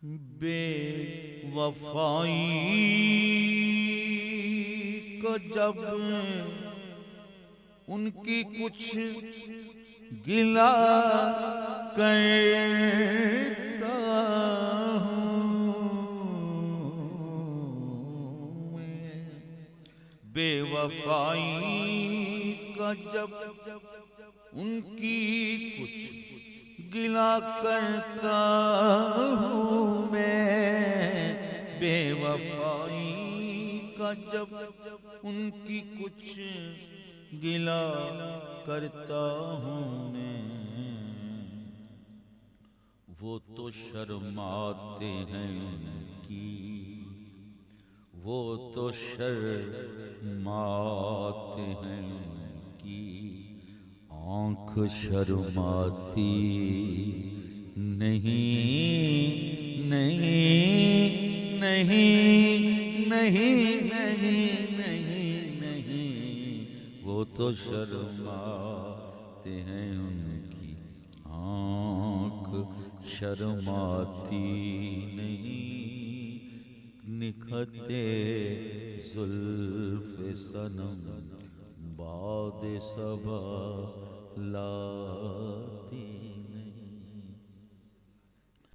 بے وفائی کو جب ان کی کچھ گلا کرتا ہوں میں، بے وفائی کا جب ان کی کچھ گلا کرتا ہوں میں، بے وفائی کا جب ان کی کچھ گلا کرتا ہوں میں، وہ تو شرماتے ہیں ان کی، وہ تو شرماتے ہیں ان کی آنکھ شرماتی نہیں نہیں نہیں نہیں نہیں نہیں نہیں، وہ تو شرماتے ہیں ان کی آنکھ شرماتی نہیں، نکھتے زلف صنم باد صبا لاتی